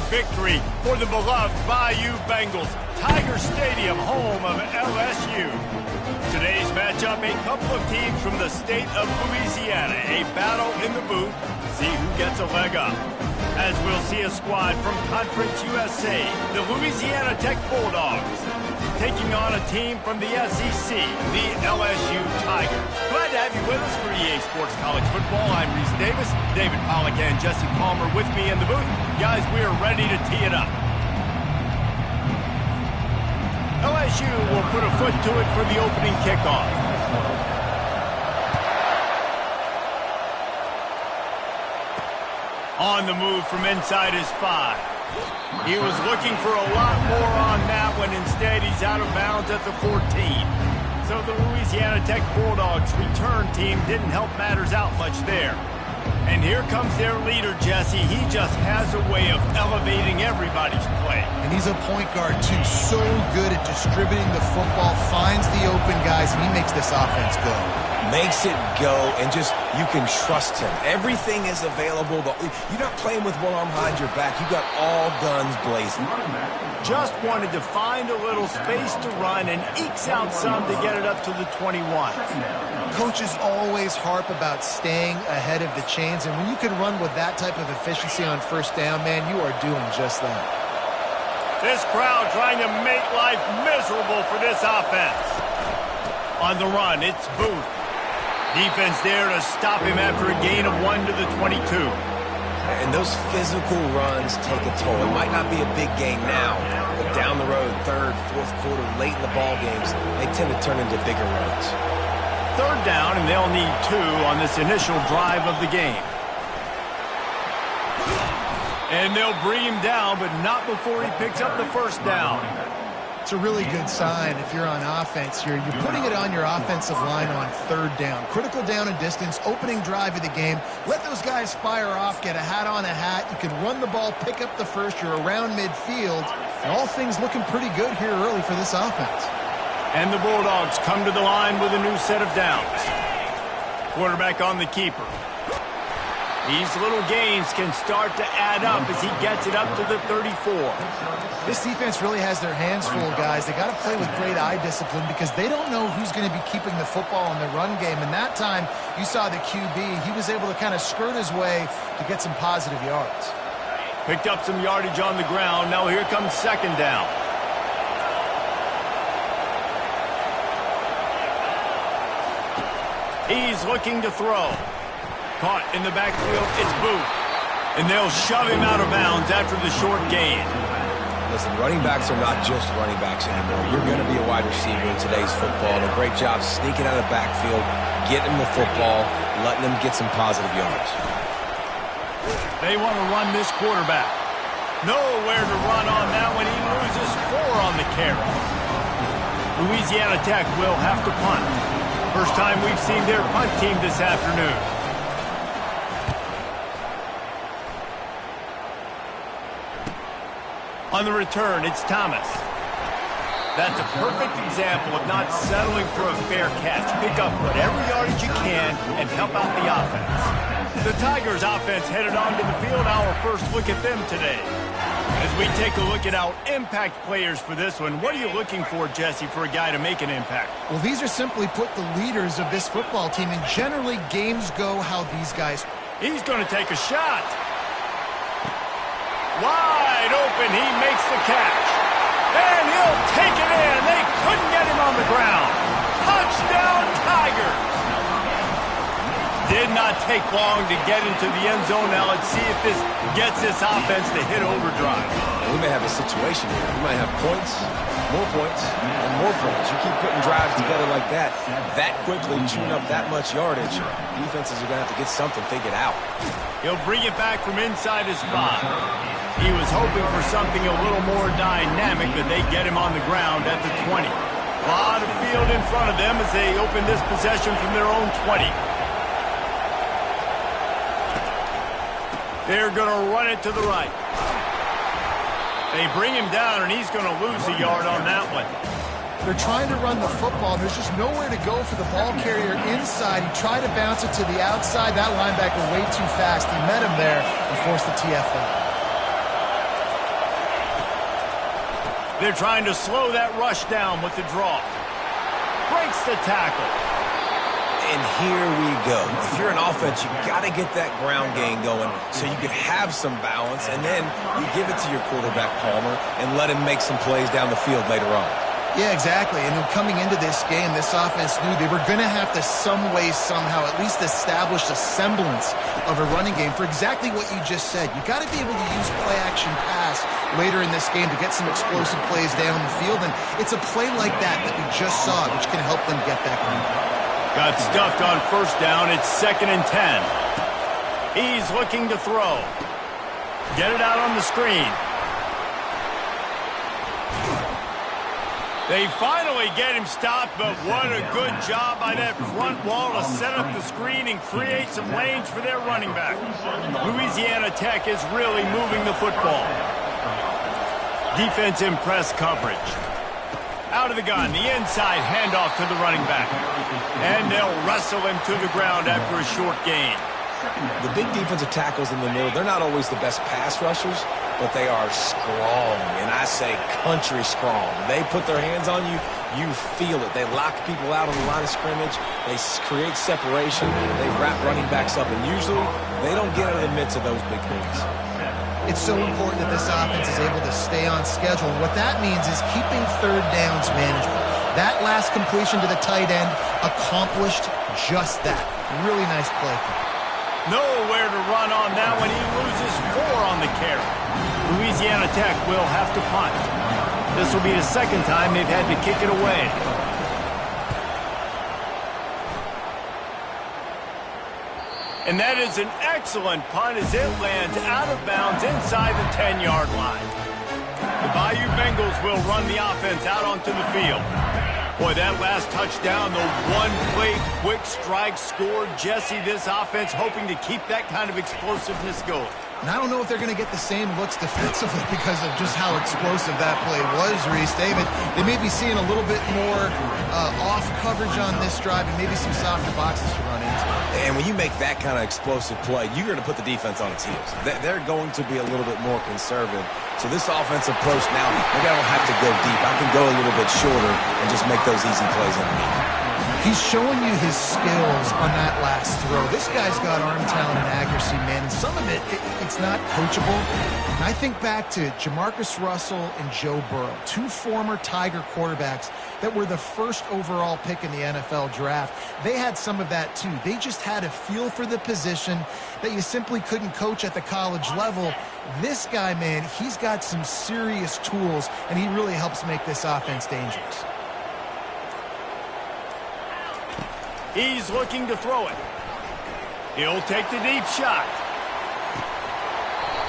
victory for the beloved Bayou Bengals. Tiger Stadium, home of LSU. Today's matchup, a couple of teams from the state of Louisiana. A battle in the booth. See who gets a leg up. As we'll see a squad from Conference USA, the Louisiana Tech Bulldogs, taking on a team from the SEC, the LSU Tigers. Glad to have you with us for EA Sports College Football. I'm Reese Davis, David Pollack and Jesse Palmer with me in the booth. Guys, we are ready to tee it up. LSU will put a foot to it for the opening kickoff. On the move from inside his 5. He was looking for a lot more on that one. Instead, he's out of bounds at the 14. So the Louisiana Tech Bulldogs return team didn't help matters out much there. And here comes their leader, Jesse. He just has a way of elevating everybody's play. And he's a point guard, too. So good at distributing the football, finds the open guys, and he makes this offense go. Makes it go, and just, you can trust him. Everything is available. You're not playing with one arm behind your back. You got all guns blazing. Just wanted to find a little space to run and ekes out some to get it up to the 21. Coaches always harp about staying ahead of the chains, and when you can run with that type of efficiency on first down, man, you are doing just that. This crowd trying to make life miserable for this offense. On the run, it's Booth. Defense there to stop him after a gain of 1 to the 22. And those physical runs take a toll. It might not be a big gain now, but down the road, third, fourth quarter, late in the ball games, they tend to turn into bigger runs. Third down, and they'll need 2 on this initial drive of the game. And they'll bring him down, but not before he picks up the first down. It's a really good sign if you're on offense here. You're putting it on your offensive line on third down. Critical down and distance, opening drive of the game. Let those guys fire off, get a hat on a hat. You can run the ball, pick up the first. You're around midfield. And all things looking pretty good here early for this offense. And the Bulldogs come to the line with a new set of downs. Quarterback on the keeper. These little gains can start to add up as he gets it up to the 34. This defense really has their hands full, guys. They got to play with great eye discipline because they don't know who's going to be keeping the football in the run game. And that time, you saw the QB. He was able to kind of skirt his way to get some positive yards. Picked up some yardage on the ground. Now here comes second down. He's looking to throw. Caught in the backfield, it's Booth. And they'll shove him out of bounds after the short gain. Listen, running backs are not just running backs anymore. You're going to be a wide receiver in today's football. And a great job sneaking out of the backfield, getting the football, letting them get some positive yards. They want to run this quarterback. Nowhere to run on that when he loses 4 on the carry. Louisiana Tech will have to punt. First time we've seen their punt team this afternoon. On the return, it's Thomas. That's a perfect example of not settling for a fair catch. Pick up whatever yardage you can and help out the offense. The Tigers offense headed onto the field. Our first look at them today. As we take a look at our impact players for this one, what are you looking for, Jesse, for a guy to make an impact? Well, these are simply put the leaders of this football team, and generally games go how these guys. He's going to take a shot. Wide open, he makes the catch. And he'll take it in. They couldn't get him on the ground. Touchdown, Tigers. Did not take long to get into the end zone. Now let's see if this gets this offense to hit overdrive. We may have a situation here. We might have points, more points, and more points. You keep putting drives together like that quickly, chewing up that much yardage, defenses are going to have to get something figured out. He'll bring it back from inside his spot. He was hoping for something a little more dynamic, but they get him on the ground at the 20. A lot of field in front of them as they open this possession from their own 20. They're going to run it to the right. They bring him down, and he's going to lose a yard on that one. They're trying to run the football. There's just nowhere to go for the ball carrier inside. He tried to bounce it to the outside. That linebacker way too fast. He met him there and forced the TFL. They're trying to slow that rush down with the draw. Breaks the tackle. And here we go. If you're an offense, you got to get that ground game going so you can have some balance, and then you give it to your quarterback, Palmer, and let him make some plays down the field later on. Yeah, exactly. And coming into this game, this offense knew they were going to have to some way, somehow, at least establish a semblance of a running game for exactly what you just said. You got to be able to use play-action pass later in this game to get some explosive plays down the field, and it's a play like that we just saw, which can help them get that going. Got stuffed on first down. It's 2nd and 10. He's looking to throw. Get it out on the screen. They finally get him stopped, but what a good job by that front wall to set up the screen and create some lanes for their running back. Louisiana Tech is really moving the football. Defense in press coverage. Out of the gun, the inside handoff to the running back. And they'll wrestle him to the ground after a short gain. The big defensive tackles in the middle, they're not always the best pass rushers, but they are strong, and I say country strong. They put their hands on you, you feel it. They lock people out on the line of scrimmage. They create separation. They wrap running backs up, and usually they don't get out of the midst of those big things. It's so important that this offense is able to stay on schedule. And what that means is keeping third downs manageable. That last completion to the tight end accomplished just that. Really nice play. Nowhere to run on that one. He loses 4 on the carry. Louisiana Tech will have to punt. This will be the second time they've had to kick it away. And that is an excellent punt as it lands out of bounds inside the 10-yard line. The Bayou Bengals will run the offense out onto the field. Boy, that last touchdown, the one-play quick strike scored. Jesse, this offense hoping to keep that kind of explosiveness going. And I don't know if they're going to get the same looks defensively because of just how explosive that play was, Reese. They may be seeing a little bit more off coverage on this drive and maybe some softer boxes to run into. And when you make that kind of explosive play, you're going to put the defense on its heels. They're going to be a little bit more conservative. So this offensive approach now, maybe I don't have to go deep. I can go a little bit shorter and just make those easy plays underneath. He's showing you his skills on that last throw. This guy's got arm talent and accuracy, man. And some of it's not coachable. And I think back to Jamarcus Russell and Joe Burrow, 2 former Tiger quarterbacks that were the first overall pick in the NFL draft. They had some of that too. They just had a feel for the position that you simply couldn't coach at the college level. This guy, man, he's got some serious tools, and he really helps make this offense dangerous. He's looking to throw it. He'll take the deep shot.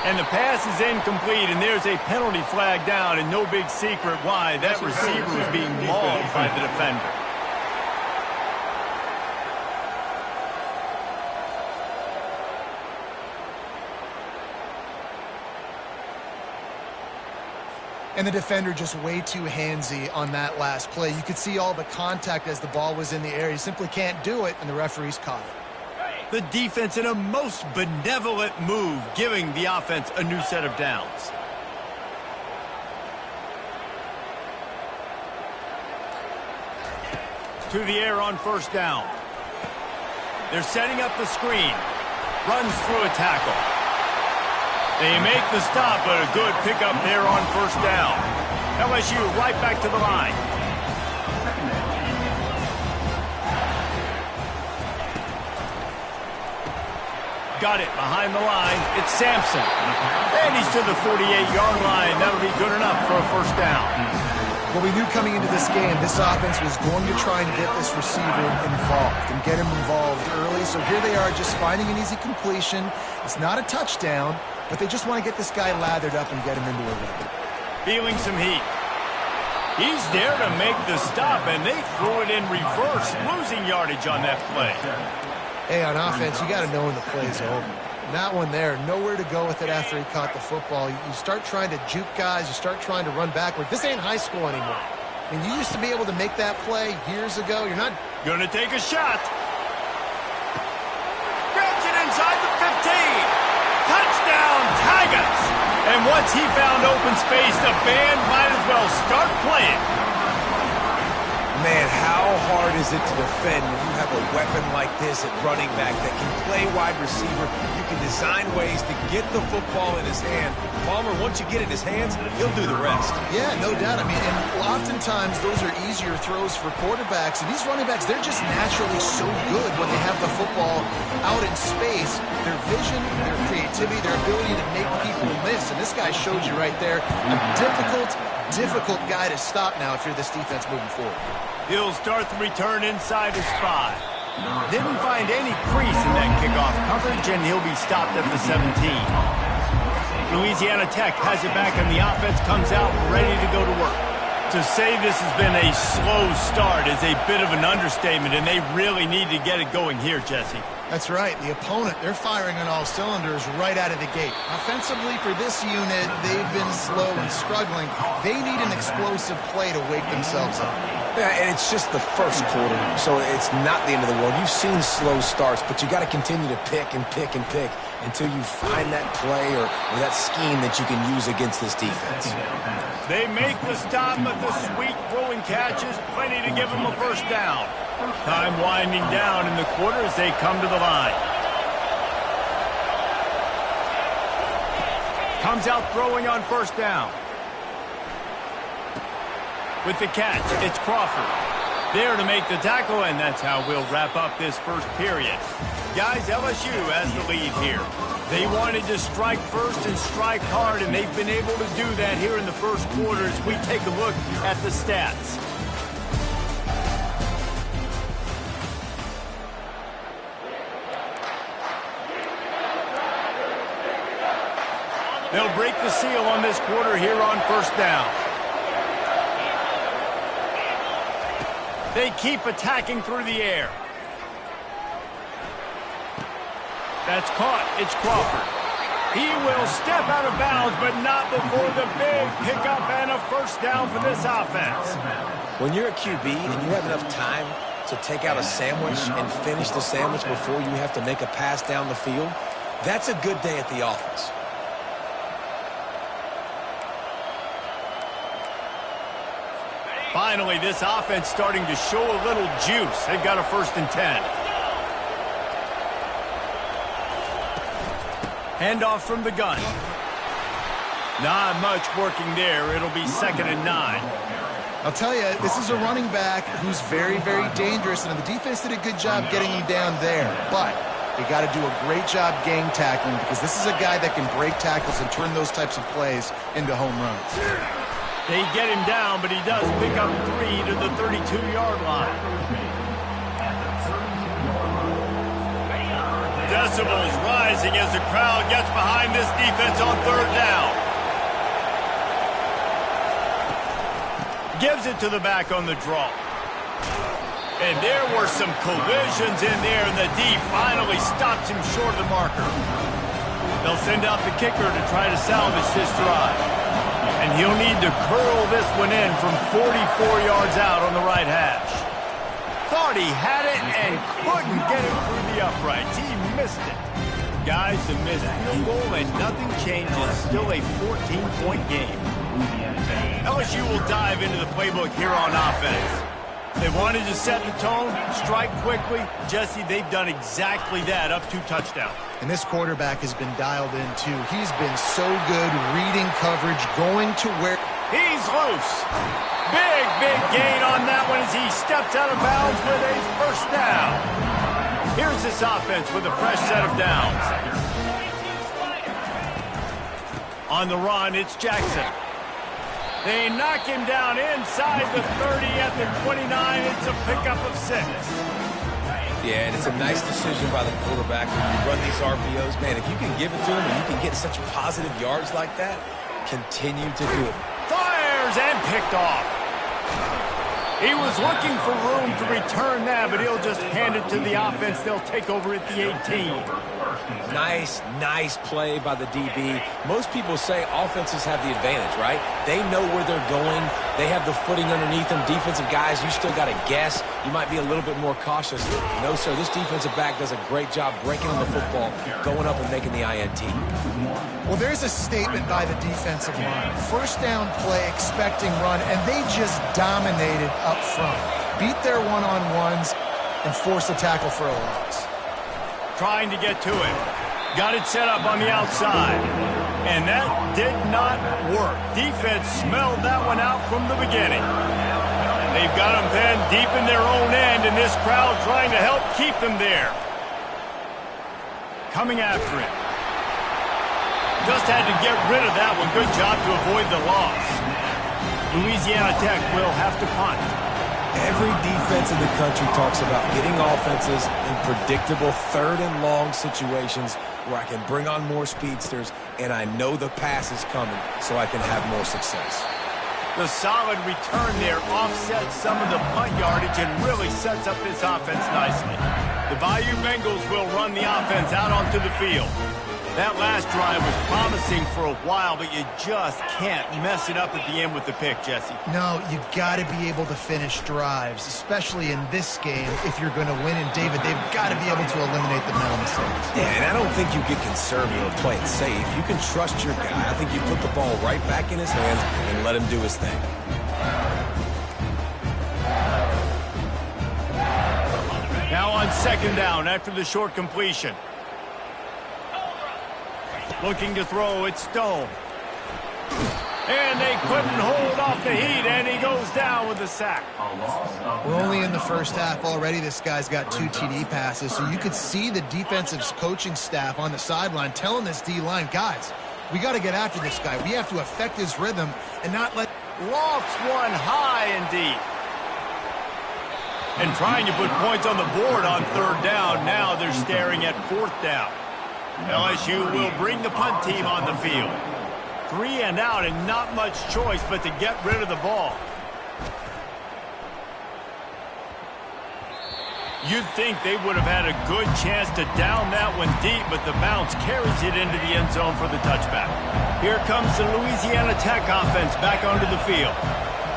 And the pass is incomplete, and there's a penalty flag down, and no big secret why. That receiver was being mauled by the defender. And the defender just way too handsy on that last play. You could see all the contact as the ball was in the air. He simply can't do it, and the referees caught it. The defense in a most benevolent move, giving the offense a new set of downs. To the air on first down. They're setting up the screen. Runs through a tackle. They make the stop, but a good pickup there on first down. LSU right back to the line. Got it behind the line. It's Sampson. And he's to the 48-yard line. That'll be good enough for a first down. Well, we knew coming into this game, this offense was going to try and get this receiver involved and get him involved early. So here they are just finding an easy completion. It's not a touchdown, but they just want to get this guy lathered up and get him into a rhythm. Feeling some heat. He's there to make the stop, and they threw it in reverse, losing yardage on that play. Hey, on offense, you got to know when the play's over. And that one there, nowhere to go with it after he caught the football. You start trying to juke guys. You start trying to run backward. This ain't high school anymore. I mean, you used to be able to make that play years ago. You're not going to take a shot. Grabs it inside the 15. Touchdown, Tigers. And once he found open space, the band might as well start playing. Man, how hard is it to defend when you have a weapon like this at running back that can play wide receiver? You can design ways to get the football in his hand. Palmer, once you get it in his hands, he'll do the rest. Yeah, no doubt. I mean, and oftentimes those are easier throws for quarterbacks. And these running backs, they're just naturally so good when they have the football out in space. Their vision, their creativity, their ability to make people miss. And this guy showed you right there a difficult guy to stop now if you're this defense moving forward. He'll start the return inside his 5. Didn't find any crease in that kickoff coverage, and he'll be stopped at the 17. Louisiana Tech has it back, and the offense comes out ready to go to work. To say this has been a slow start is a bit of an understatement, and they really need to get it going here, Jesse. That's right. The opponent, they're firing on all cylinders right out of the gate. Offensively, for this unit, they've been slow and struggling. They need an explosive play to wake themselves up. Yeah, and it's just the first quarter, so it's not the end of the world. You've seen slow starts, but you got to continue to pick and pick and pick until you find that play or that scheme that you can use against this defense. They make the stop, but the sweet throwing catch is plenty to give them a first down. Time winding down in the quarter as they come to the line. Comes out throwing on first down. With the catch, it's Crawford. There to make the tackle, and that's how we'll wrap up this first period. Guys, LSU has the lead here. They wanted to strike first and strike hard, and they've been able to do that here in the first quarter as we take a look at the stats. They'll break the seal on this quarter here on first down. They keep attacking through the air. That's caught. It's Crawford. He will step out of bounds, but not before the big pickup and a first down for this offense. When you're a QB and you have enough time to take out a sandwich and finish the sandwich before you have to make a pass down the field, that's a good day at the office. Finally, this offense starting to show a little juice. They've got a 1st and 10. Handoff from the gun. Not much working there. It'll be 2nd and 9. I'll tell you, this is a running back who's very, very dangerous, and the defense did a good job getting him down there. But they got to do a great job gang tackling because this is a guy that can break tackles and turn those types of plays into home runs. They get him down, but he does pick up 3 to the 32-yard line. Decibels rising as the crowd gets behind this defense on 3rd down. Gives it to the back on the draw. And there were some collisions in there, and the D finally stops him short of the marker. They'll send out the kicker to try to salvage this drive. And he'll need to curl this one in from 44 yards out on the right hash. Thought he had it and couldn't get it through the uprights. He missed it. Guys, the missed field goal and nothing changes. Still a 14-point game. LSU will dive into the playbook here on offense. They wanted to set the tone, strike quickly. Jesse, they've done exactly that, up 2 touchdowns. And this quarterback has been dialed in, too. He's been so good reading coverage, going to where... He's loose. Big gain on that one as he steps out of bounds with a first down. Here's this offense with a fresh set of downs. On the run, it's Jackson. They knock him down inside the 30 at the 29. It's a pickup of 6. Yeah, and it's a nice decision by the quarterback when you run these RPOs. Man, if you can give it to him and you can get such positive yards like that, continue to do it. Fires and picked off. He was looking for room to return that, but he'll just hand it to the offense. They'll take over at the 18. Nice play by the DB. Most people say offenses have the advantage, right? They know where they're going. They have the footing underneath them. Defensive guys, you still got to guess. You might be a little bit more cautious. No, sir, this defensive back does a great job breaking on the football, going up and making the INT. Well, there's a statement by the defensive line. First down play, expecting run, and they just dominated up front. Beat their one-on-ones and force a tackle for a loss. Trying to get to it. Got it set up on the outside. And that did not work. Defense smelled that one out from the beginning. They've got them pinned deep in their own end, and this crowd trying to help keep them there. Coming after it. Just had to get rid of that one. Good job to avoid the loss. Louisiana Tech will have to punt. Every defense in the country talks about getting offenses in predictable third and long situations where I can bring on more speedsters and I know the pass is coming so I can have more success. The solid return there offsets some of the punt yardage and really sets up this offense nicely. The Bayou Bengals will run the offense out onto the field. That last drive was promising for a while, but you just can't mess it up at the end with the pick, Jesse. No, you got to be able to finish drives, especially in this game. If you're going to win, and David, they've got to be able to eliminate the mental mistakes. Yeah, and I don't think you get conservative or play it safe. You can trust your guy. I think you put the ball right back in his hands and let him do his thing. Now on second down after the short completion. Looking to throw, it's Stone. And they couldn't hold off the heat, and he goes down with a sack. We're only in the first half already. This guy's got 2 TD passes, so you could see the defensive coaching staff on the sideline telling this D-line, guys, we got to get after this guy. We have to affect his rhythm and not let... Lofts one high and deep. And trying to put points on the board on third down. Now they're staring at fourth down. LSU will bring the punt team on the field. 3 and out and not much choice but to get rid of the ball. You'd think they would have had a good chance to down that one deep, but the bounce carries it into the end zone for the touchback. Here comes the Louisiana Tech offense back onto the field.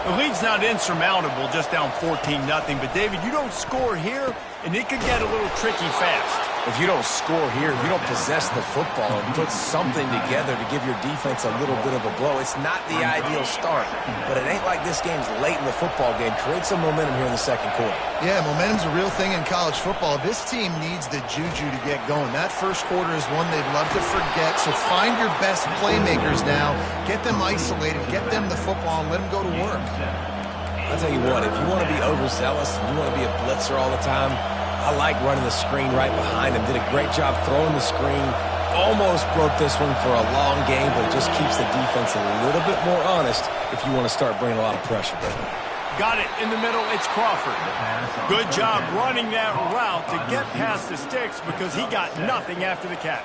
The lead's not insurmountable, just down 14-0, but David, you don't score here, and it could get a little tricky fast. If you don't score here, if you don't possess the football and put something together to give your defense a little bit of a blow, it's not the ideal start. But it ain't like this game's late in the football game. Create some momentum here in the second quarter. Yeah, momentum's a real thing in college football. This team needs the juju to get going. That first quarter is one they'd love to forget, so find your best playmakers now. Get them isolated, get them the football, and let them go to work. I'll tell you what, if you want to be overzealous and you want to be a blitzer all the time, I like running the screen right behind him. Did a great job throwing the screen. Almost broke this one for a long game, but it just keeps the defense a little bit more honest if you want to start bringing a lot of pressure. Got it in the middle. It's Crawford. Good job running that route to get past the sticks because he got nothing after the catch.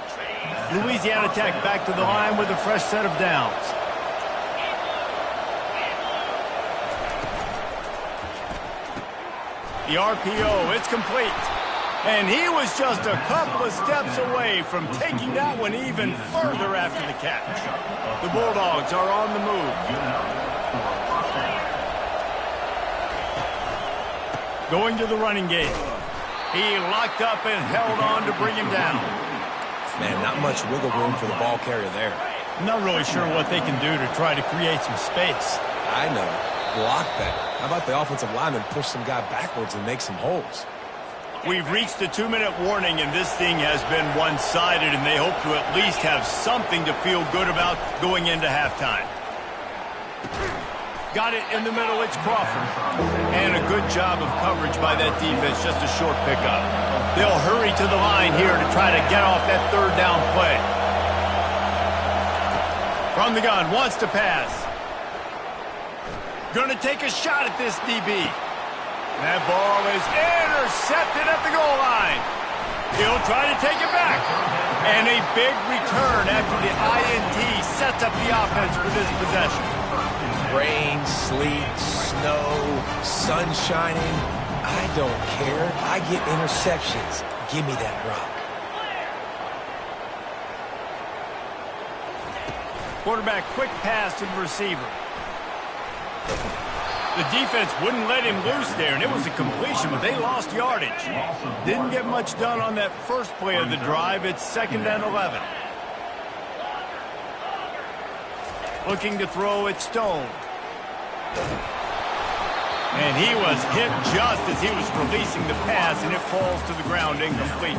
Louisiana Tech back to the line with a fresh set of downs. The RPO, it's complete. And he was just a couple of steps away from taking that one even further after the catch. The Bulldogs are on the move. Going to the running game. He locked up and held on to bring him down. Man, not much wiggle room for the ball carrier there. I'm not really sure what they can do to try to create some space. I know. Block that. How about the offensive lineman push some guy backwards and make some holes? We've reached the 2-minute warning, and this thing has been one-sided, and they hope to at least have something to feel good about going into halftime. Got it in the middle, it's Crawford. And a good job of coverage by that defense, just a short pickup. They'll hurry to the line here to try to get off that third down play. From the gun, wants to pass. Going to take a shot at this DB. That ball is intercepted at the goal line. He'll try to take it back. And a big return after the INT sets up the offense for this possession. Rain, sleet, snow, sun shining. I don't care. I get interceptions. Give me that rock. Quarterback quick pass to the receiver. The defense wouldn't let him loose there, and it was a completion, but they lost yardage. Didn't get much done on that first play of the drive. It's 2nd and 11. Looking to throw it, Stone. And he was hit just as he was releasing the pass, and it falls to the ground incomplete.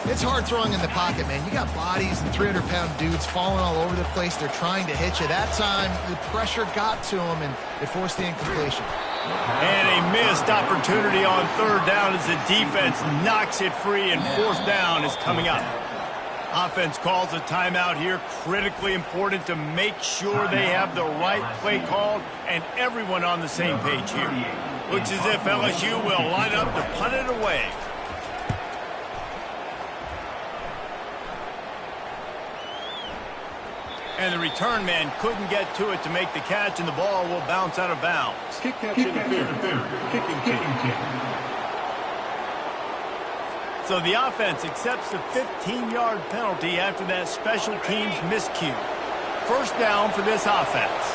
It's hard throwing in the pocket, man. You got bodies and 300-pound dudes falling all over the place. They're trying to hit you. That time, the pressure got to him, and it forced the incompletion. And a missed opportunity on 3rd down as the defense knocks it free, and 4th down is coming up. Offense calls a timeout here. Critically important to make sure they have the right play called and everyone on the same page here. Looks as if LSU will line up to punt it away. And the return man couldn't get to it to make the catch, and the ball will bounce out of bounds. Kick catch interference. Kicking. So the offense accepts the 15-yard penalty after that special teams miscue. 1st down for this offense.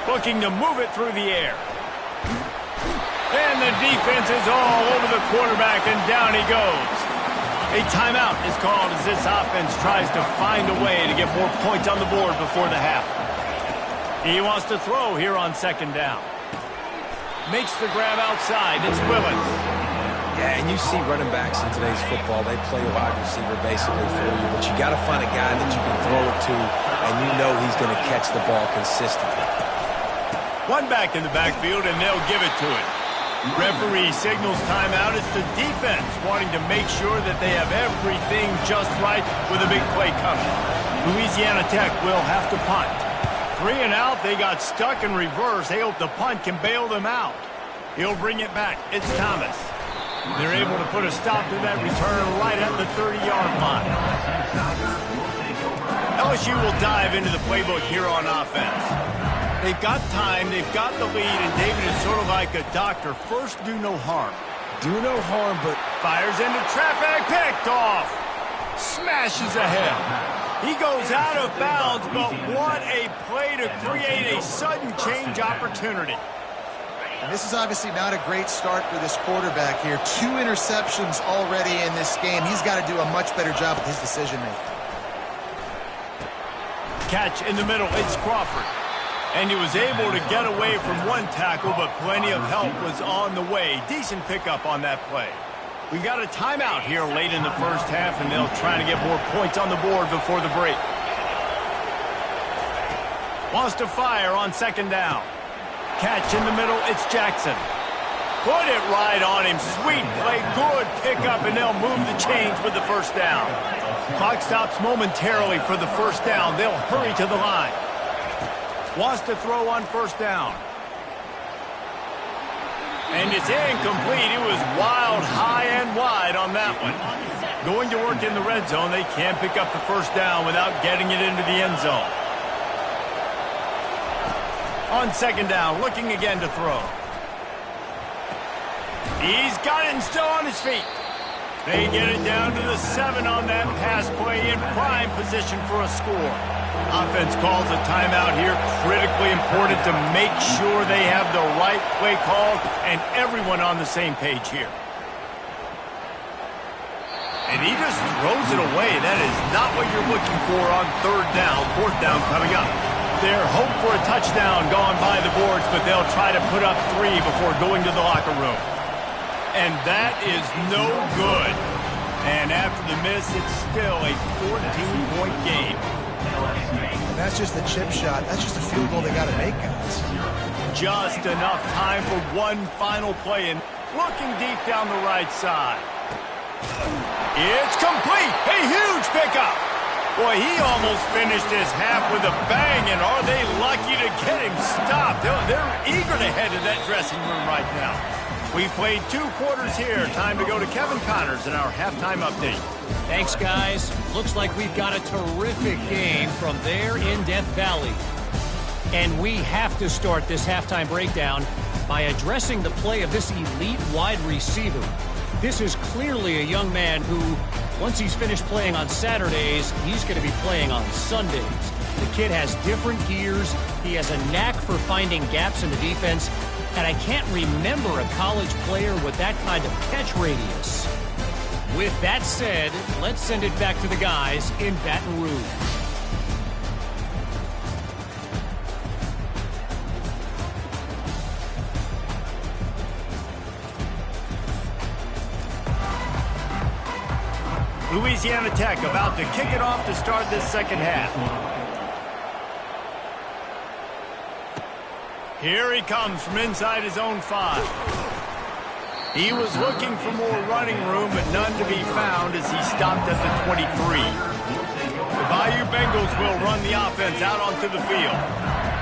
Looking to move it through the air. And the defense is all over the quarterback, and down he goes. A timeout is called as this offense tries to find a way to get more points on the board before the half. He wants to throw here on 2nd down. Makes the grab outside. It's Willis. Yeah, and you see running backs in today's football, they play wide receiver basically for you, but you got to find a guy that you can throw it to, and you know he's going to catch the ball consistently. One back in the backfield, and they'll give it to him. Referee signals timeout. It's the defense wanting to make sure that they have everything just right with a big play coming. Louisiana Tech will have to punt. 3 and out. They got stuck in reverse. They hope the punt can bail them out. He'll bring it back. It's Thomas. They're able to put a stop to that return right at the 30-yard line. LSU will dive into the playbook here on offense. They've got time, they've got the lead, and David is sort of like a doctor. First, do no harm. Do no harm, but Fires into traffic, picked off. Smashes ahead. He goes out of bounds, but what a play to create a sudden change opportunity. And this is obviously not a great start for this quarterback here. 2 interceptions already in this game. He's got to do a much better job with his decision-making. Catch in the middle, it's Crawford. And he was able to get away from one tackle, but plenty of help was on the way. Decent pickup on that play. We got a timeout here late in the first half, and they'll try to get more points on the board before the break. Wants to fire on 2nd down. Catch in the middle, it's Jackson. Put it right on him. Sweet play, good pickup, and they'll move the chains with the 1st down. Clock stops momentarily for the 1st down. They'll hurry to the line. Wants to throw on 1st down. And it's incomplete. It was wild, high and wide on that one. Going to work in the red zone. They can't pick up the 1st down without getting it into the end zone. On 2nd down, looking again to throw. He's got it and still on his feet. They get it down to the 7 on that pass play, in prime position for a score. Offense calls a timeout here. Critically important to make sure they have the right play called and everyone on the same page here. And he just throws it away. That is not what you're looking for on 3rd down. 4th down coming up. Their hope for a touchdown gone by the boards, but they'll try to put up 3 before going to the locker room. And that is no good. And after the miss, it's still a 14-point game. And that's just a chip shot. That's just a field goal they got to make, guys. Just enough time for one final play. And looking deep down the right side. It's complete. A huge pickup. Boy, he almost finished his half with a bang, and are they lucky to get him stopped? They're eager to head to that dressing room right now. We've played 2 quarters here. Time to go to Kevin Connors in our halftime update. Thanks, guys. Looks like we've got a terrific game from there in Death Valley. And we have to start this halftime breakdown by addressing the play of this elite wide receiver. This is clearly a young man who, once he's finished playing on Saturdays, he's going to be playing on Sundays. The kid has different gears. He has a knack for finding gaps in the defense. And I can't remember a college player with that kind of catch radius. With that said, let's send it back to the guys in Baton Rouge. Louisiana Tech about to kick it off to start this second half. Here he comes from inside his own 5. He was looking for more running room, but none to be found as he stopped at the 23. The Bayou Bengals will run the offense out onto the field.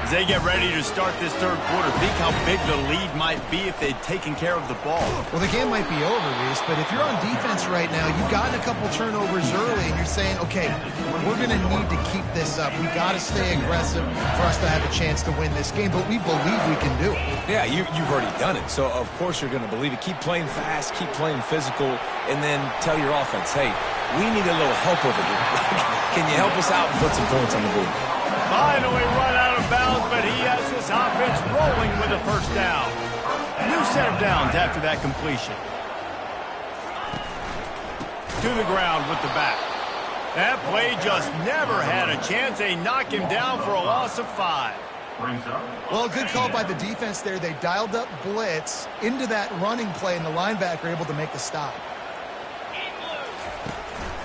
As they get ready to start this third quarter, think how big the lead might be if they'd taken care of the ball. Well, the game might be over, Reese, but if you're on defense right now, you've gotten a couple turnovers early, and you're saying, okay, we're going to need to keep this up. We got to stay aggressive for us to have a chance to win this game, but we believe we can do it. Yeah, you've already done it, so of course you're going to believe it. Keep playing fast, keep playing physical, and then tell your offense, hey, we need a little help over here. Can you help us out and put some points on the board? Finally run out of bounds, but he has this offense rolling with a first down. A new set of downs after that completion. To the ground with the back. That play just never had a chance. They knock him down for a loss of 5. Well, good call by the defense there. They dialed up blitz into that running play, and the linebacker able to make the stop.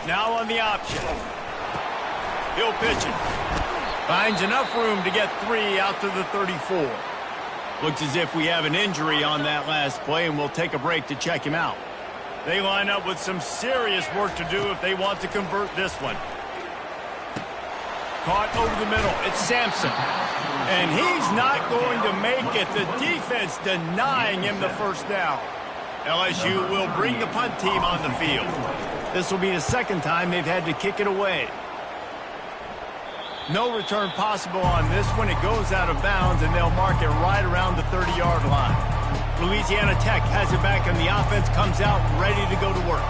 Now on the option. He'll pitch it. Finds enough room to get 3 out to the 34. Looks as if we have an injury on that last play, and we'll take a break to check him out. They line up with some serious work to do if they want to convert this one. Caught over the middle. It's Sampson. And he's not going to make it. The defense denying him the first down. LSU will bring the punt team on the field. This will be the second time they've had to kick it away. No return possible on this one. It goes out of bounds, and they'll mark it right around the 30-yard line. Louisiana Tech has it back, and the offense comes out ready to go to work.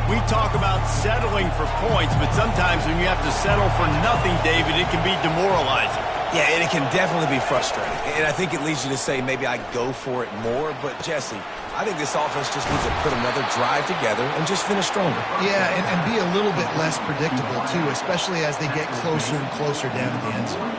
We talk about settling for points, but sometimes when you have to settle for nothing, David, it can be demoralizing. Yeah, and it can definitely be frustrating. And I think it leads you to say maybe I go for it more. But, Jesse, I think this offense just needs to put another drive together and just finish stronger. Yeah, and be a little bit less predictable, too, especially as they get closer and closer down to the end zone.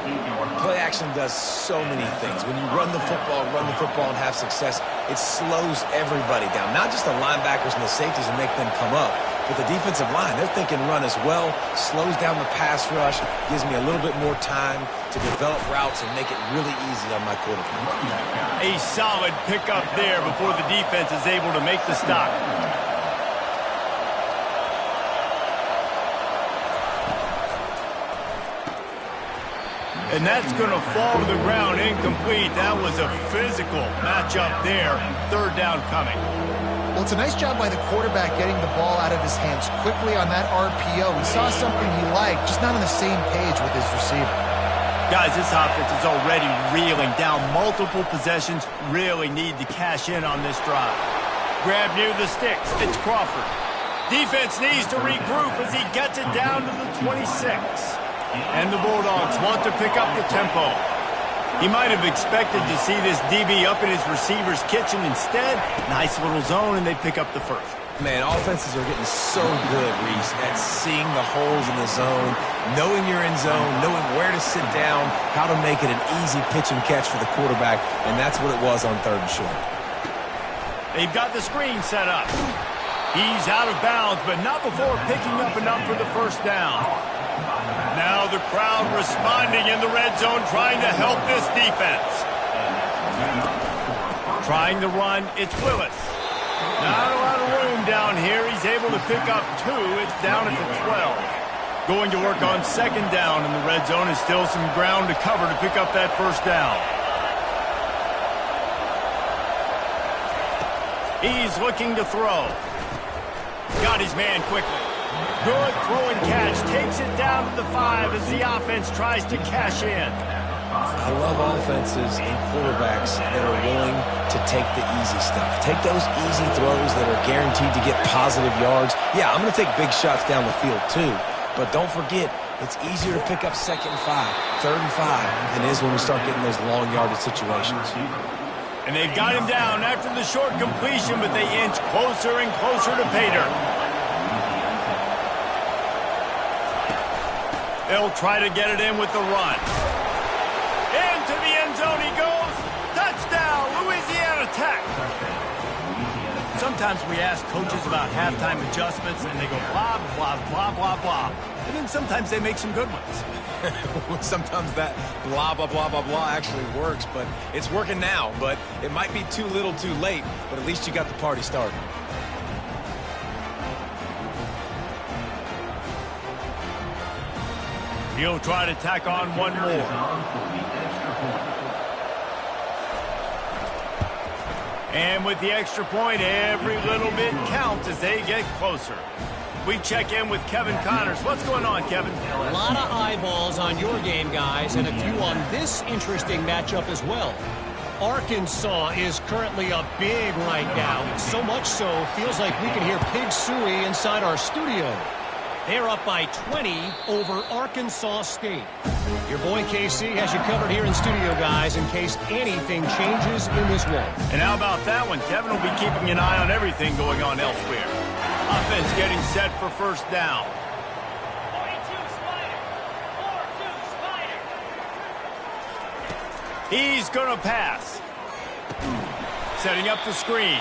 Play action does so many things. When you run the football and have success, it slows everybody down. Not just the linebackers and the safeties and make them come up, but the defensive line, they're thinking run as well, slows down the pass rush, gives me a little bit more time to develop routes and make it really easy on my quarterback. A solid pickup there before the defense is able to make the stop. And that's going to fall to the ground incomplete. That was a physical matchup there. Third down coming. Well, it's a nice job by the quarterback getting the ball out of his hands quickly on that RPO. He saw something he liked, just not on the same page with his receiver. Guys, this offense is already reeling down multiple possessions. Really need to cash in on this drive. Grab near the sticks. It's Crawford. Defense needs to regroup as he gets it down to the 26. And the Bulldogs want to pick up the tempo. He might have expected to see this DB up in his receiver's kitchen. Instead, nice little zone, and they pick up the first. Man, offenses are getting so good, Reese, at seeing the holes in the zone, knowing you're in zone, knowing where to sit down, how to make it an easy pitch and catch for the quarterback, and that's what it was on 3rd and short. They've got the screen set up. He's out of bounds, but not before picking up enough for the first down. Now the crowd responding in the red zone, trying to help this defense. Trying to run, it's Willis. Not a lot of room down here. He's able to pick up 2. It's down at the 12. Going to work on 2nd down in the red zone, and still some ground to cover to pick up that first down. He's looking to throw. Got his man quickly. Good throw and catch. Takes it down to the 5 as the offense tries to cash in. I love offenses and quarterbacks that are willing to take the easy stuff. Take those easy throws that are guaranteed to get positive yards. Yeah, I'm going to take big shots down the field too. But don't forget, it's easier to pick up 2nd and 5, 3rd and 5 than it is when we start getting those long yardage situations. And they've got him down after the short completion, but they inch closer and closer to pay dirt. They'll try to get it in with the run. Into the end zone he goes. Touchdown, Louisiana Tech. Sometimes we ask coaches about halftime adjustments, and they go blah, blah, blah, blah, blah. And then sometimes they make some good ones. Sometimes that blah, blah, blah, blah, blah actually works, but it's working now. But it might be too little too late, but at least you got the party started. He'll try to tack on one more. And with the extra point, every little bit counts as they get closer. We check in with Kevin Connors. What's going on, Kevin? A lot of eyeballs on your game, guys, and a few on this interesting matchup as well. Arkansas is currently up big right now. So much so, feels like we can hear Pig Sooie inside our studio. They're up by 20 over Arkansas State. Your boy KC has you covered here in studio, guys, in case anything changes in this one. And how about that one? Kevin will be keeping an eye on everything going on elsewhere. Offense getting set for first down. 42 Spider. He's going to pass. Setting up the screen.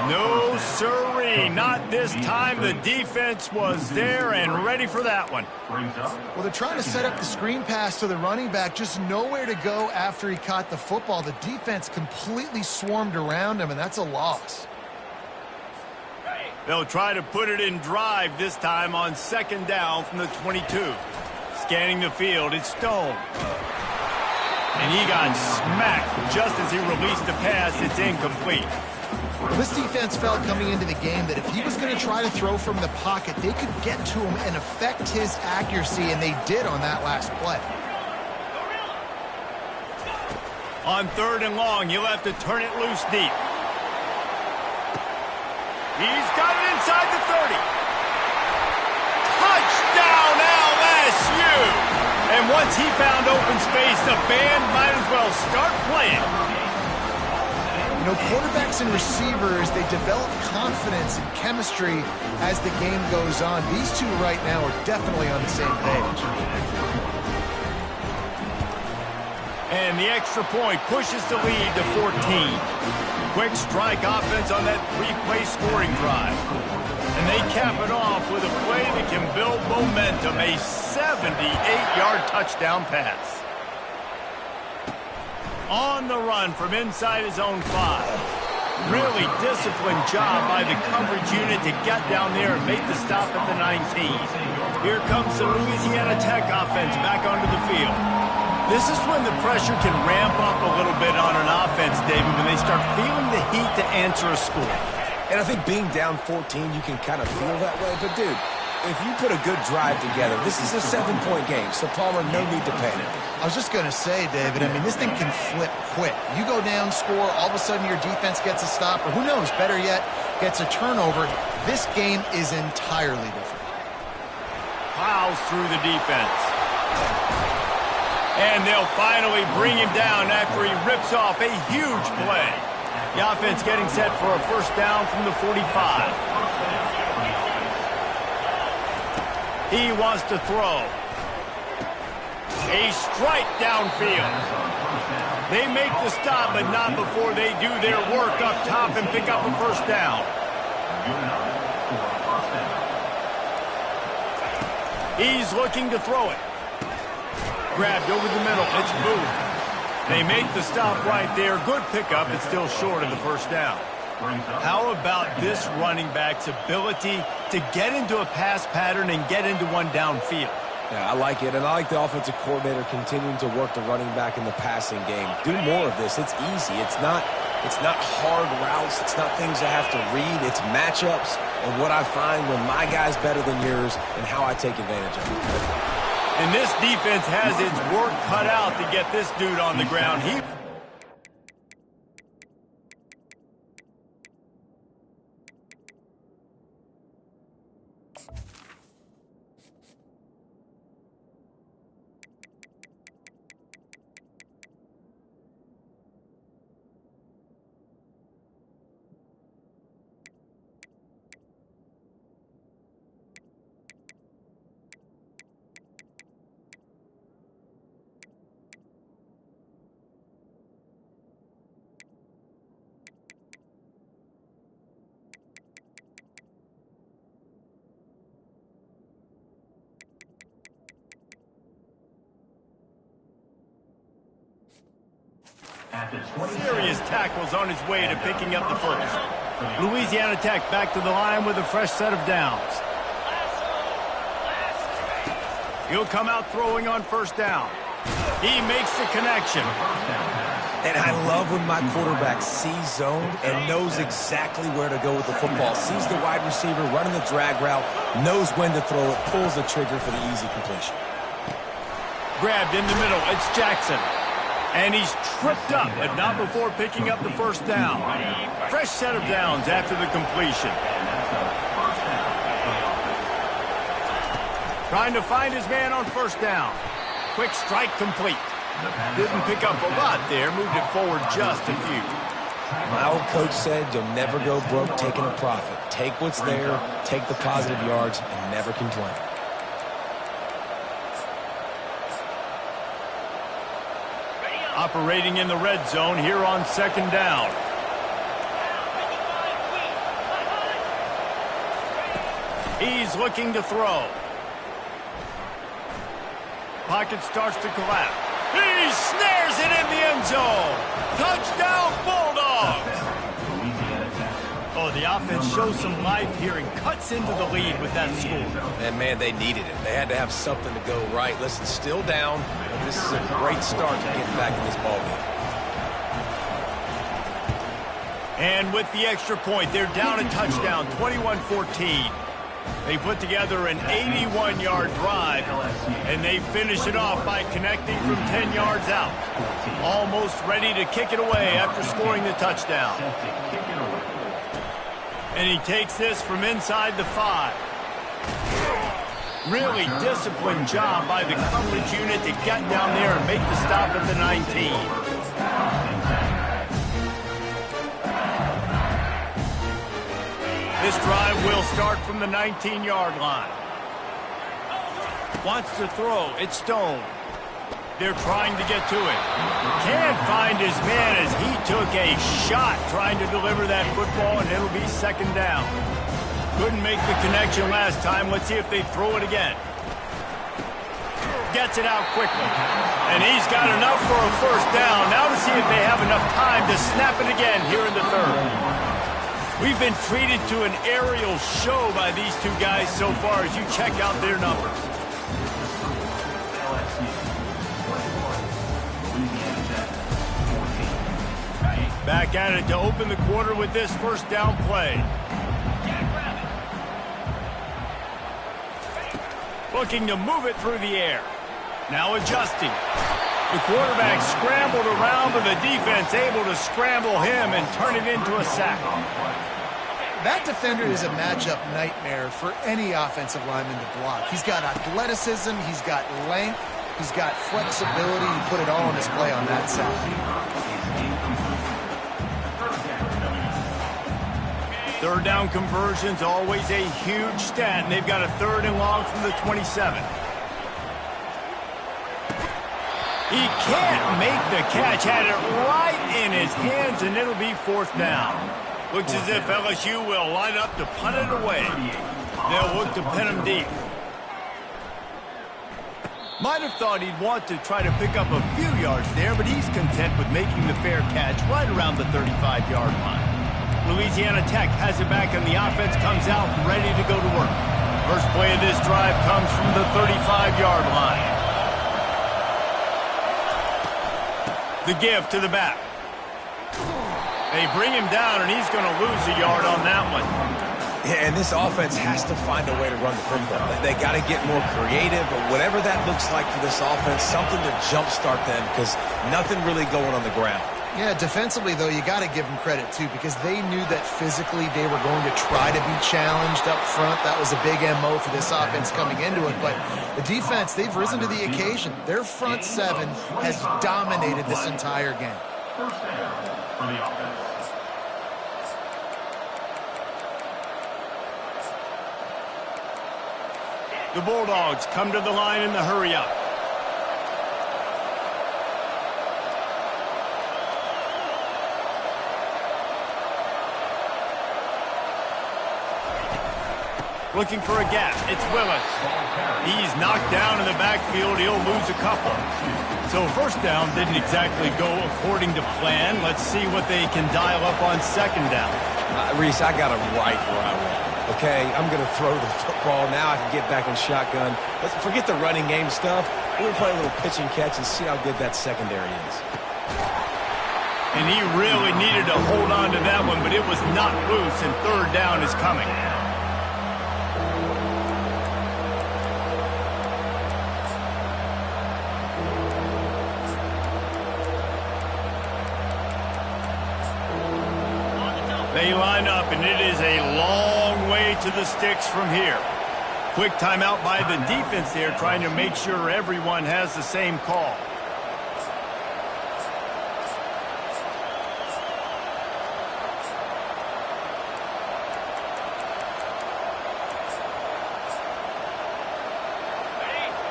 No sirree, not this time. The defense was there and ready for that one. Well, they're trying to set up the screen pass to the running back, just nowhere to go after he caught the football. The defense completely swarmed around him, and that's a loss. They'll try to put it in drive this time on 2nd down from the 22. Scanning the field, it's Stone. And he got smacked just as he released the pass. It's incomplete. Well, this defense felt coming into the game that if he was going to try to throw from the pocket, they could get to him and affect his accuracy, and they did on that last play. On 3rd and long, he'll have to turn it loose deep. He's got it inside the 30. Touchdown, LSU! And once he found open space, the band might as well start playing. You know, quarterbacks and receivers, they develop confidence and chemistry as the game goes on. These two right now are definitely on the same page. And the extra point pushes the lead to 14. Quick strike offense on that 3-play scoring drive. And they cap it off with a play that can build momentum, a 78-yard touchdown pass. On the run from inside his own 5. Really disciplined job by the coverage unit to get down there and make the stop at the 19. Here comes the Louisiana Tech offense back onto the field. This is when the pressure can ramp up a little bit on an offense, David, when they start feeling the heat to answer a score. And I think being down 14, you can kind of feel that way. But, dude, if you put a good drive together, this is a 7-point game, so Palmer, no need to panic. I was just going to say, David, I mean, this thing can flip quick. You go down, score, all of a sudden your defense gets a stop, or who knows, better yet, gets a turnover. This game is entirely different. Plows through the defense. And they'll finally bring him down after he rips off a huge play. The offense getting set for a first down from the 45. He wants to throw. A strike downfield. They make the stop, but not before they do their work up top and pick up a first down. He's looking to throw it. Grabbed over the middle. It's moved. They make the stop right there. Good pickup. It's still short of the first down. How about this running back's ability to get into a pass pattern and get into one downfield? Yeah, I like it, and I like the offensive coordinator continuing to work the running back in the passing game. Do more of this. It's easy. It's not It's not hard routes. It's not things I have to read. It's matchups and what I find when my guy's better than yours and how I take advantage of it. And this defense has its work cut out to get this dude on the ground. Serious tackles on his way to picking up the first. Louisiana Tech back to the line with a fresh set of downs. He'll come out throwing on first down. He makes the connection. And I love when my quarterback sees zone and knows exactly where to go with the football. Sees the wide receiver running the drag route, knows when to throw it, pulls the trigger for the easy completion. Grabbed in the middle, it's Jackson. And he's tripped up, but not before picking up the first down. Fresh set of downs after the completion. Trying to find his man on first down. Quick strike complete. Didn't pick up a lot there, moved it forward just a few. My old coach said you'll never go broke taking a profit. Take what's there, take the positive yards, and never complain. Operating in the red zone here on second down. He's looking to throw. Pocket starts to collapse. He snares it in the end zone. Touchdown, Bulldogs! Oh, the offense shows some life here and cuts into the lead with that score. And, man, they needed it. They had to have something to go right. Listen, still down, but this is a great start to getting back in this ballgame. And with the extra point, they're down a touchdown, 21-14. They put together an 81-yard drive, and they finish it off by connecting from 10 yards out. Almost ready to kick it away after scoring the touchdown. And he takes this from inside the 5. Really disciplined job by the coverage unit to get down there and make the stop at the 19. This drive will start from the 19-yard line. Wants to throw. It's Stone. They're trying to get to it. Can't find his man as he took a shot trying to deliver that football, and it'll be second down. Couldn't make the connection last time. Let's see if they throw it again. Gets it out quickly. And he's got enough for a first down. Now to see if they have enough time to snap it again here in the third. We've been treated to an aerial show by these two guys so far as you check out their numbers. Back at it to open the quarter with this first down play. Looking to move it through the air. Now adjusting. The quarterback scrambled around, but the defense able to scramble him and turn it into a sack. That defender is a matchup nightmare for any offensive lineman to block. He's got athleticism, he's got length, he's got flexibility. He put it all on display on that side. Third down conversions, always a huge stat, and they've got a third and long from the 27. He can't make the catch, had it right in his hands, and it'll be fourth down. Looks as if LSU will line up to punt it away. They'll look to pin him deep. Might have thought he'd want to try to pick up a few yards there, but he's content with making the fair catch right around the 35-yard line. Louisiana Tech has it back, and the offense comes out ready to go to work. First play of this drive comes from the 35-yard line. The give to the back. They bring him down, and he's going to lose a yard on that one. Yeah, and this offense has to find a way to run the football. They got to get more creative, or whatever that looks like for this offense, something to jumpstart them, because nothing really going on the ground. Yeah, defensively, though, you got to give them credit, too, because they knew that physically they were going to try to be challenged up front. That was a big MO for this offense coming into it. But the defense, they've risen to the occasion. Their front seven has dominated this entire game. First down for the offense. The Bulldogs come to the line in the hurry-up. Looking for a gap. It's Willis. He's knocked down in the backfield. He'll lose a couple. So first down didn't exactly go according to plan. Let's see what they can dial up on second down. Reese, I got him right where I want. Okay, I'm going to throw the football. Now I can get back in shotgun. Let's forget the running game stuff. We're going to play a little pitch and catch and see how good that secondary is. And he really needed to hold on to that one, but it was not loose, and third down is coming. They line up, and it is a long way to the sticks from here. Quick timeout by the defense there, trying to make sure everyone has the same call.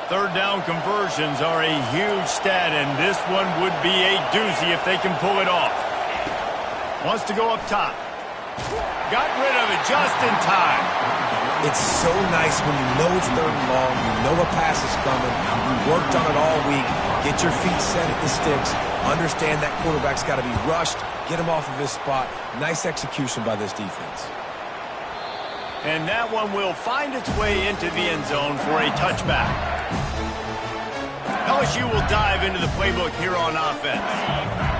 Third down conversions are a huge stat, and this one would be a doozy if they can pull it off. Wants to go up top. Got rid of it just in time. It's so nice when you know it's third and long, you know a pass is coming, you worked on it all week, get your feet set at the sticks, understand that quarterback's got to be rushed, get him off of his spot. Nice execution by this defense. And that one will find its way into the end zone for a touchback. LSU will dive into the playbook here on offense.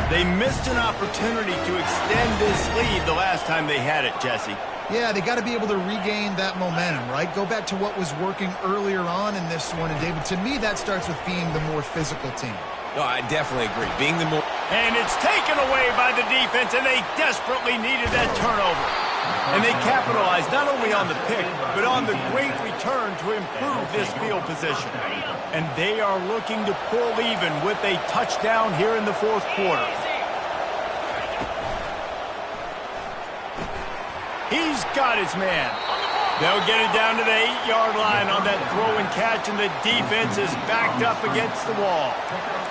They missed an opportunity to extend this lead the last time they had it, Jesse. Yeah, they got to be able to regain that momentum, right? Go back to what was working earlier on in this one. And, David, to me, that starts with being the more physical team. No, I definitely agree. Being the more... And it's taken away by the defense, and they desperately needed that turnover. And they capitalized not only on the pick, but on the great return to improve this field position. And they are looking to pull even with a touchdown here in the fourth quarter. He's got his man. They'll get it down to the 8-yard line on that throw and catch, and the defense is backed up against the wall.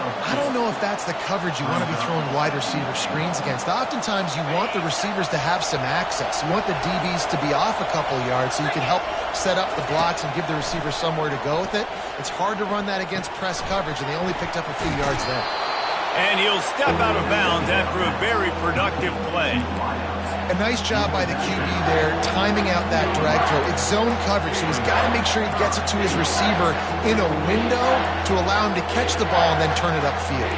I don't know if that's the coverage you want to be throwing wide receiver screens against. Oftentimes, you want the receivers to have some access. You want the DBs to be off a couple yards so you can help set up the blocks and give the receiver somewhere to go with it. It's hard to run that against press coverage, and they only picked up a few yards there. And he'll step out of bounds after a very productive play. A nice job by the QB there, timing out that drag throw. It's zone coverage, so he's got to make sure he gets it to his receiver in a window to allow him to catch the ball and then turn it upfield.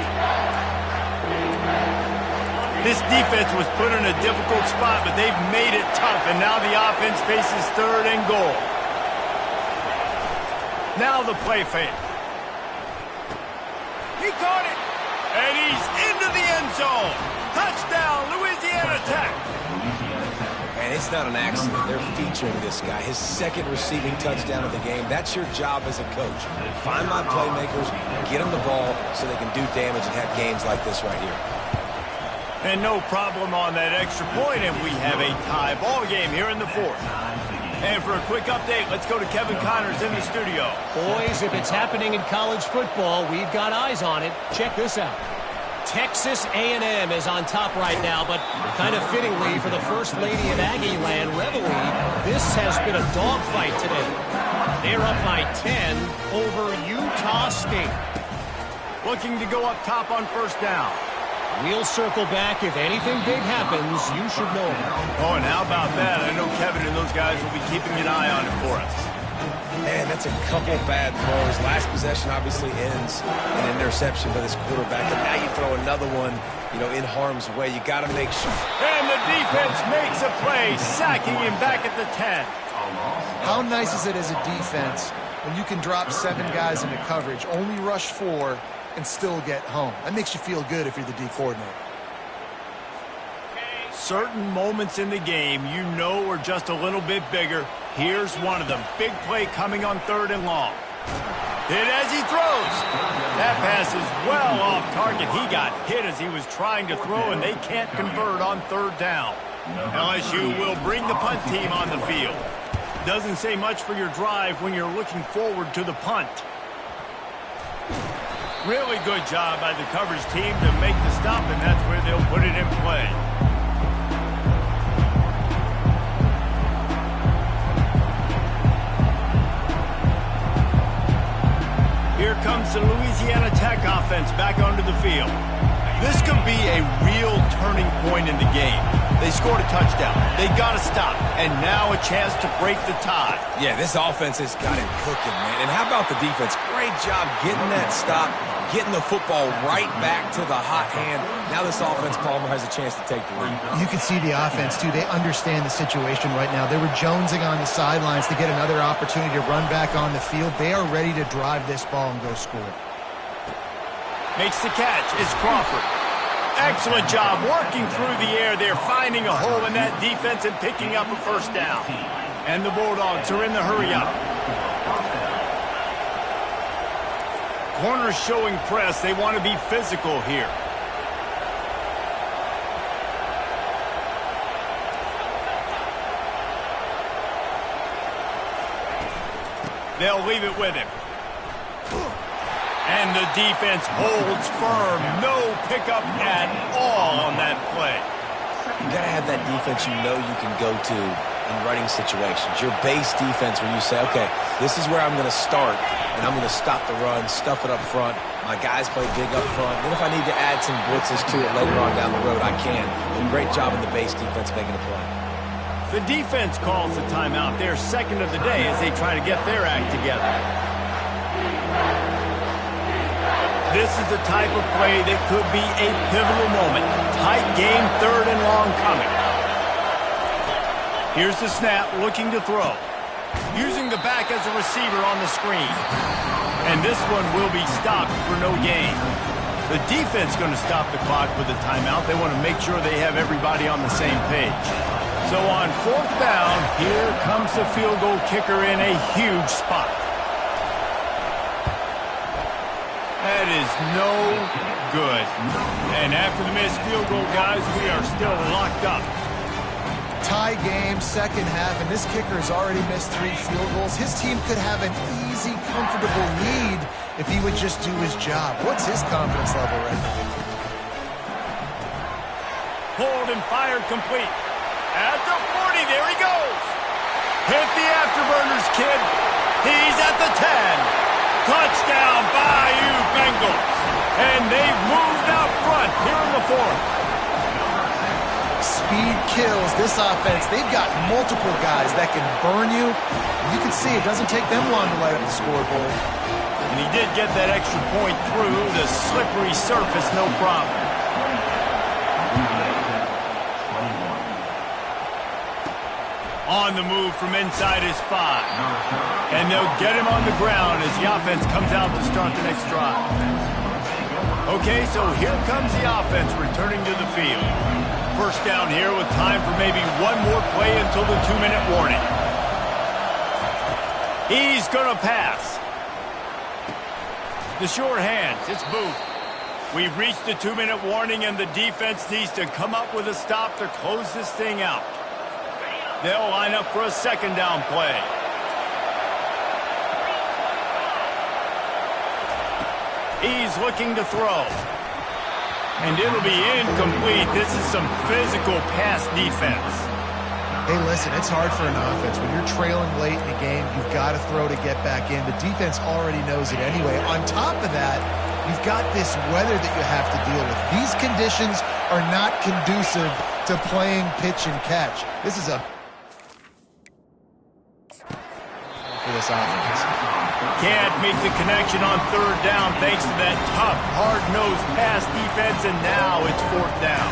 This defense was put in a difficult spot, but they've made it tough, and now the offense faces third and goal. Now the play fake. He caught it, and he's into the end zone. Touchdown, Louisiana Tech. And it's not an accident. They're featuring this guy. His second receiving touchdown of the game. That's your job as a coach. Find my playmakers, get them the ball so they can do damage and have games like this right here. And no problem on that extra point, and we have a tie ball game here in the fourth. And for a quick update, let's go to Kevin Connors in the studio. Boys, if it's happening in college football, we've got eyes on it. Check this out. Texas A&M is on top right now, but kind of fittingly for the First Lady of Aggie Land, Reveille, this has been a dogfight today. They're up by 10 over Utah State. Looking to go up top on first down. We'll circle back. If anything big happens, you should know. Oh, and how about that? I know Kevin and those guys will be keeping an eye on it for us. Man, that's a couple bad throws. Last possession obviously ends in an interception by this quarterback. And now you throw another one, in harm's way. You got to make sure. And the defense makes a play, sacking him back at the 10. How nice is it as a defense when you can drop 7 guys into coverage, only rush 4, and still get home? That makes you feel good if you're the D coordinator. Certain moments in the game are just a little bit bigger. Here's one of them. Big play coming on 3rd and long. Hit as he throws. That pass is well off target. He got hit as he was trying to throw, and they can't convert on 3rd down. LSU will bring the punt team on the field. Doesn't say much for your drive when you're looking forward to the punt. Really good job by the coverage team to make the stop, and that's where they'll put it in play. Here comes the Louisiana Tech offense back onto the field. This could be a real turning point in the game. They scored a touchdown. They got to stop. And now a chance to break the tie. Yeah, this offense has got it cooking, man. And how about the defense? Great job getting that stop, getting the football right back to the hot hand. Now this offense, Palmer, has a chance to take the lead. You can see the offense, too. They understand the situation right now. They were jonesing on the sidelines to get another opportunity to run back on the field. They are ready to drive this ball and go score. Makes the catch. It's Crawford. Excellent job working through the air there, finding a hole in that defense and picking up a 1st down. And the Bulldogs are in the hurry-up. Corners showing press. They want to be physical here. They'll leave it with him. And the defense holds firm. No pickup at all on that play. You got to have that defense you can go to in running situations. Your base defense where you say, okay, this is where I'm going to start, and I'm going to stop the run, stuff it up front. My guys play big up front. Then if I need to add some blitzes to it later on down the road, I can. And great job in the base defense making a play. The defense calls the timeout. Their 2nd of the day as they try to get their act together. This is the type of play that could be a pivotal moment. Tight game, 3rd and long coming. Here's the snap, looking to throw. Using the back as a receiver on the screen. And this one will be stopped for no gain. The defense going to stop the clock with a timeout. They want to make sure they have everybody on the same page. So on 4th down, here comes the field goal kicker in a huge spot. That is no good. And after the missed field goal, guys, we are still locked up. Tie game, 2nd half, and this kicker has already missed 3 field goals. His team could have an easy, comfortable lead if he would just do his job. What's his confidence level right now? Pulled and fired complete. At the 40, there he goes. Hit the afterburners, kid. He's at the 10. Touchdown, Bayou Bengals. And they've moved out front here in the 4th. Speed kills this offense. They've got multiple guys that can burn you. You can see it doesn't take them long to light up the scoreboard. And he did get that extra point through the slippery surface, no problem. On the move from inside his 5. And they'll get him on the ground as the offense comes out to start the next drive. Okay, so here comes the offense returning to the field. 1st down here with time for maybe one more play until the 2-minute warning. He's going to pass. The short hands, it's Booth. We've reached the 2-minute warning, and the defense needs to come up with a stop to close this thing out. They'll line up for a 2nd down play. He's looking to throw. And it'll be incomplete. This is some physical pass defense. Hey, listen, it's hard for an offense. When you're trailing late in the game, you've got to throw to get back in. The defense already knows it anyway. On top of that, you've got this weather that you have to deal with. These conditions are not conducive to playing pitch and catch. This is a for this offense. Can't make the connection on third down thanks to that tough, hard-nosed pass defense, and now it's fourth down.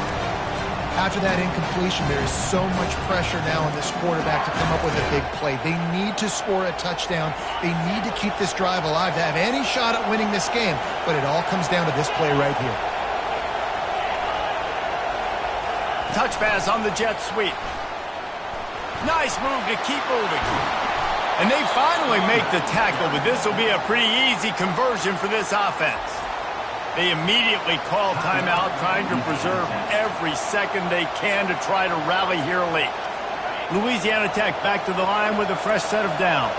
After that incompletion, there is so much pressure now on this quarterback to come up with a big play. They need to score a touchdown. They need to keep this drive alive to have any shot at winning this game, but it all comes down to this play right here. Touch pass on the jet sweep. Nice move to keep moving. And they finally make the tackle, but this will be a pretty easy conversion for this offense. They immediately call timeout, trying to preserve every second they can to try to rally here late. Louisiana Tech back to the line with a fresh set of downs.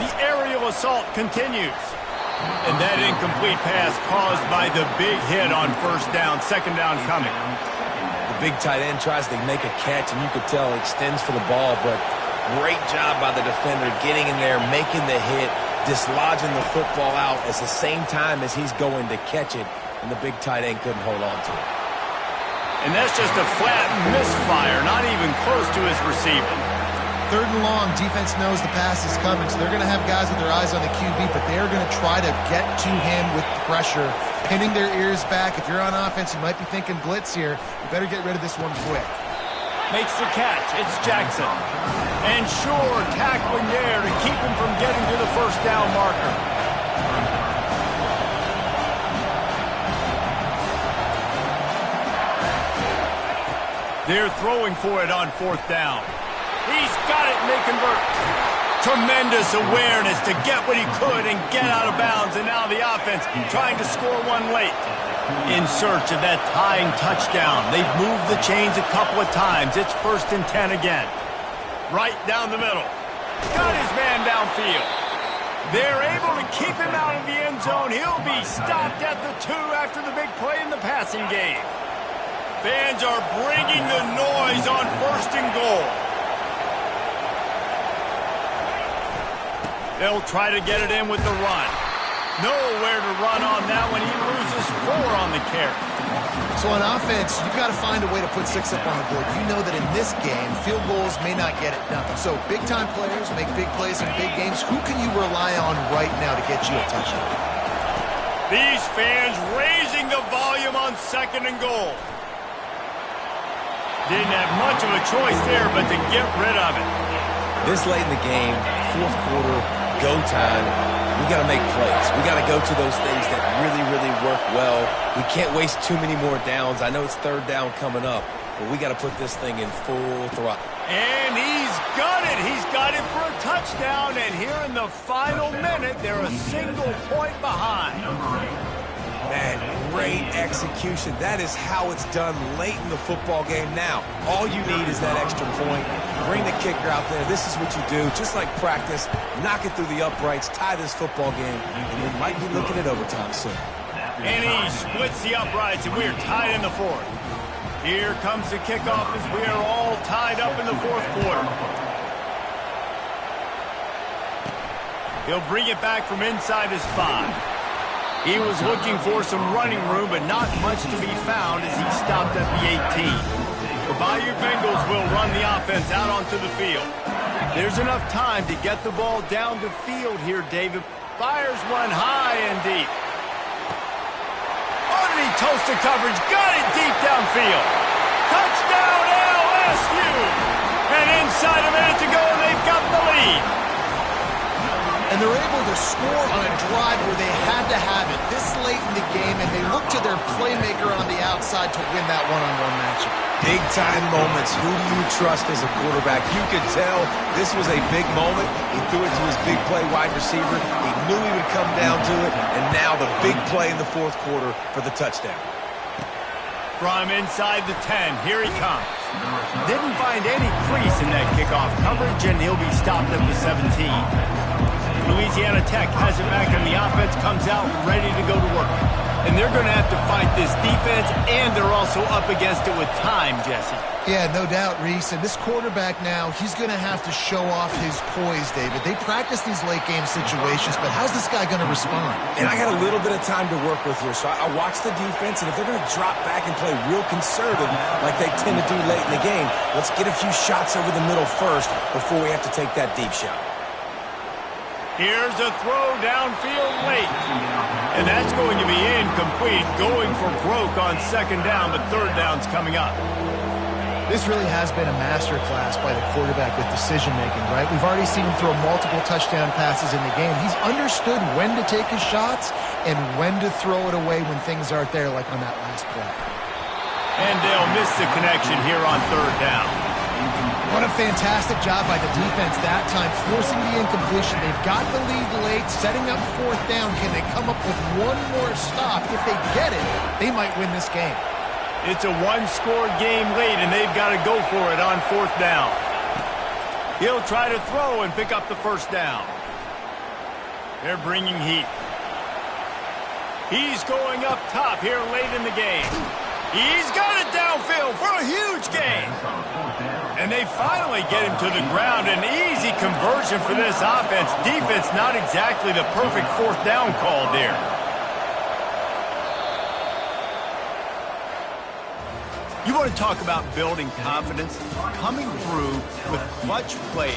The aerial assault continues. And that incomplete pass caused by the big hit on first down, second down coming. The big tight end tries to make a catch, and you could tell he extends for the ball, but great job by the defender getting in there, making the hit, dislodging the football out at the same time as he's going to catch it, and the big tight end couldn't hold on to it. And that's just a flat misfire, not even close to his receiver. Third and long, defense knows the pass is coming, so they're going to have guys with their eyes on the QB, but they're going to try to get to him with pressure, pinning their ears back. If you're on offense, you might be thinking blitz here. You better get rid of this one quick. Makes the catch. It's Jackson. And sure, tackling there to keep him from getting to the first down marker. They're throwing for it on fourth down. He's got it, and they convert. Tremendous awareness to get what he could and get out of bounds, and now the offense trying to score one late. In search of that tying touchdown. They've moved the chains a couple of times. It's 1st and 10 again. Right down the middle. Got his man downfield. They're able to keep him out of the end zone. He'll be stopped at the 2 after the big play in the passing game. Fans are bringing the noise on 1st and goal. They'll try to get it in with the run. Nowhere to run on that one. He loses 4 on the carry. So on offense, you've got to find a way to put 6 up on the board. You know that in this game, field goals may not get it done. So big-time players make big plays in big games. Who can you rely on right now to get you a touchdown? These fans raising the volume on 2nd and goal. Didn't have much of a choice there, but to get rid of it. This late in the game, 4th quarter, go time, we got to make plays. We got to go to those things that really, really work well. We can't waste too many more downs. I know it's 3rd down coming up, but we got to put this thing in full throttle. And he's got it. He's got it for a touchdown. And here in the final minute, they're a single point behind. Man, great execution. That is how it's done late in the football game. Now, all you need is that extra point. Bring the kicker out there. This is what you do. Just like practice, knock it through the uprights, tie this football game, and we might be looking at overtime soon. And he splits the uprights, and we're tied in the 4th. Here comes the kickoff as we are all tied up in the 4th quarter. He'll bring it back from inside his 5. He was looking for some running room, but not much to be found as he stopped at the 18. The Bayou Bengals will run the offense out onto the field. There's enough time to get the ball down the field here, David. Fires one high and deep. Underneath toasted coverage, got it deep downfield. Touchdown LSU! And inside a minute to go, and they've got the lead. And they're able to score on a drive where they had to have it this late in the game, and they look to their playmaker on the outside to win that one-on-one matchup. Big-time moments. Who do you trust as a quarterback? You could tell this was a big moment. He threw it to his big play wide receiver. He knew he would come down to it, and now the big play in the 4th quarter for the touchdown. From inside the 10, here he comes. Didn't find any crease in that kickoff coverage, and he'll be stopped at the 17. Louisiana Tech has it back, and the offense comes out ready to go to work. and they're going to have to fight this defense, and they're also up against it with time, Jesse. Yeah, no doubt, Reese. And this quarterback now, he's going to have to show off his poise, David. They practice these late-game situations, but how's this guy going to respond? And I got a little bit of time to work with here, so I watch the defense, and if they're going to drop back and play real conservative like they tend to do late in the game, let's get a few shots over the middle first before we have to take that deep shot. Here's a throw downfield late. And that's going to be incomplete, going for broke on second down, but third down's coming up. This really has been a masterclass by the quarterback with decision-making, right? We've already seen him throw multiple touchdown passes in the game. He's understood when to take his shots and when to throw it away when things aren't there, like on that last play. And they'll miss the connection here on third down. What a fantastic job by the defense that time, forcing the incompletion. They've got the lead late, setting up fourth down. Can they come up with one more stop? If they get it, they might win this game. It's a one-score game late, and they've got to go for it on fourth down. He'll try to throw and pick up the first down. They're bringing heat. He's going up top here late in the game. He's got it downfield for a huge gain. And they finally get him to the ground. An easy conversion for this offense. Defense not exactly the perfect fourth down call there. You want to talk about building confidence? Coming through with clutch plays,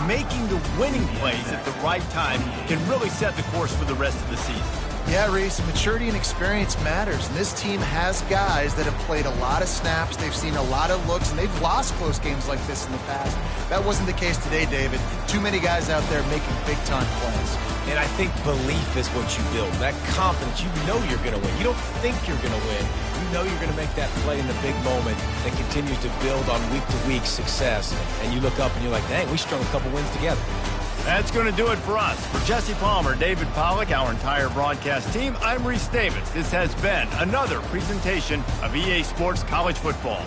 making the winning plays at the right time can really set the course for the rest of the season. Yeah, Reese, maturity and experience matters, and this team has guys that have played a lot of snaps, they've seen a lot of looks, and they've lost close games like this in the past. That wasn't the case today, David. Too many guys out there making big-time plays. And I think belief is what you build, that confidence. You know you're going to win. You don't think you're going to win. You know you're going to make that play in the big moment that continues to build on week-to-week success. And you look up and you're like, dang, we strung a couple wins together. That's going to do it for us. For Jesse Palmer, David Pollack, our entire broadcast team, I'm Reese Davis. This has been another presentation of EA Sports College Football.